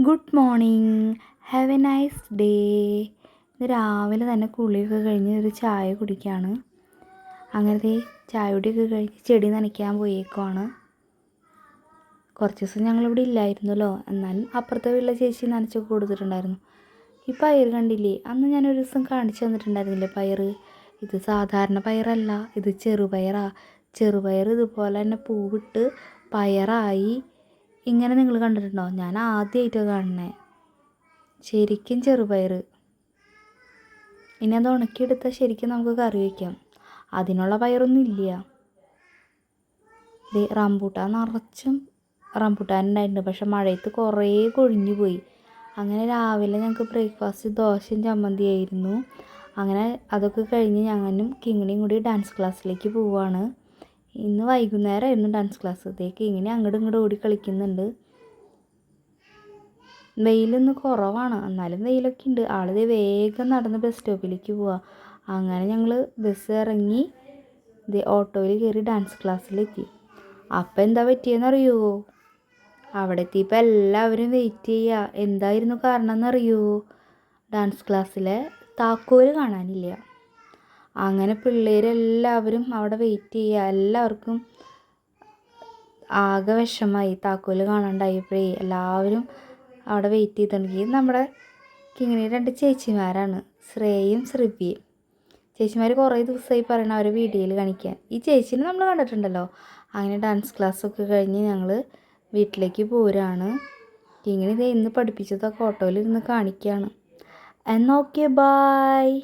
Good morning. Have A nice day. ഇന്ന് രാവിലെ തന്നെ കുളിയൊക്കെ കഴിഞ്ഞ് ഒരു ചായ കുടിക്കുകയാണ്. അങ്ങനത്തെ ചായ കുടിയൊക്കെ കഴിഞ്ഞ് ചെടി നനയ്ക്കാൻ പോയേക്കുവാണ്. കുറച്ച് ദിവസം ഞങ്ങളിവിടെ ഇല്ലായിരുന്നല്ലോ, എന്നാലും അപ്പുറത്തെ വീട്ടിലെ ചേച്ചി നനച്ചൊക്കെ കൊടുത്തിട്ടുണ്ടായിരുന്നു. ഈ പയർ കണ്ടില്ലേ, അന്ന് ഞാനൊരു ദിവസം കാണിച്ചു തന്നിട്ടുണ്ടായിരുന്നില്ലേ പയർ. ഇത് സാധാരണ പയറല്ല, ഇത് ചെറുപയറാണ്. ചെറുപയർ ഇതുപോലെ തന്നെ പൂവിട്ട് പയറായി. ഇങ്ങനെ നിങ്ങൾ കണ്ടിട്ടുണ്ടോ? ഞാൻ ആദ്യമായിട്ടാണ് കാണണേ ശരിക്കും ചെറുപയർ. ഇനി അത് ഉണക്കിയെടുത്താൽ ശരിക്കും നമുക്ക് കറി വയ്ക്കാം. അതിനുള്ള പയറൊന്നും ഇല്ല. റംബൂട്ടാൻ നിറച്ചും റംബൂട്ടാൻ ഉണ്ടായിട്ടുണ്ട്, പക്ഷെ മഴയത്ത് കുറേ കൊഴിഞ്ഞു പോയി. അങ്ങനെ രാവിലെ ഞങ്ങൾക്ക് ബ്രേക്ക്ഫാസ്റ്റ് ദോശയും ചമ്മന്തിയായിരുന്നു. അങ്ങനെ അതൊക്കെ കഴിഞ്ഞ് ഞങ്ങളും കിങ്ങിണിയും കൂടി ഡാൻസ് ക്ലാസ്സിലേക്ക് പോവുകയാണ്. ഇന്ന് വൈകുന്നേരമായിരുന്നു ഡാൻസ് ക്ലാസ്. കിങ്ങിണി അങ്ങോട്ടും ഇങ്ങോട്ടും ഓടി കളിക്കുന്നുണ്ട്. വെയിലൊന്ന് കുറവാണ്, എന്നാലും വെയിലൊക്കെ ഉണ്ട്. ആളിത് വേഗം നടന്ന് ബസ് സ്റ്റോപ്പിലേക്ക് പോവുക. അങ്ങനെ ഞങ്ങൾ ബസ് ഇറങ്ങി ഓട്ടോയിൽ കയറി ഡാൻസ് ക്ലാസ്സിലെത്തി. അപ്പം എന്താ പറ്റിയെന്നറിയുമോ? അവിടെ എത്തിയപ്പോൾ എല്ലാവരും വെയിറ്റ് ചെയ്യുക. എന്തായിരുന്നു കാരണം എന്നറിയുമോ? ഡാൻസ് ക്ലാസ്സിലെ താക്കോല് കാണാനില്ല. അങ്ങനെ പിള്ളേരെല്ലാവരും അവിടെ വെയിറ്റ് ചെയ്യുക. എല്ലാവർക്കും ആകെ വിഷമമായി. താക്കോല് കാണാണ്ടായപ്പോഴേ എല്ലാവരും അവിടെ വെയിറ്റ് ചെയ്തിട്ടുണ്ടെങ്കിൽ നമ്മുടെ കിങ്ങിണി 2 ചേച്ചിമാരാണ്, ശ്രേയയും ശ്രുതിയും. ചേച്ചിമാർ കുറേ ദിവസമായി പറയണം അവരെ വീഡിയോയിൽ കാണിക്കാൻ. ഈ ചേച്ചീനെ നമ്മൾ കണ്ടിട്ടുണ്ടല്ലോ. അങ്ങനെ ഡാൻസ് ക്ലാസ്സൊക്കെ കഴിഞ്ഞ് ഞങ്ങൾ വീട്ടിലേക്ക് പോരാണ്. കിങ്ങിണി ഇന്ന് പഠിപ്പിച്ചതൊക്കെ ഓട്ടോയിൽ ഇരുന്ന് കാണിക്കുകയാണ്. എന്നാൽ ഓക്കെ, ബായ്.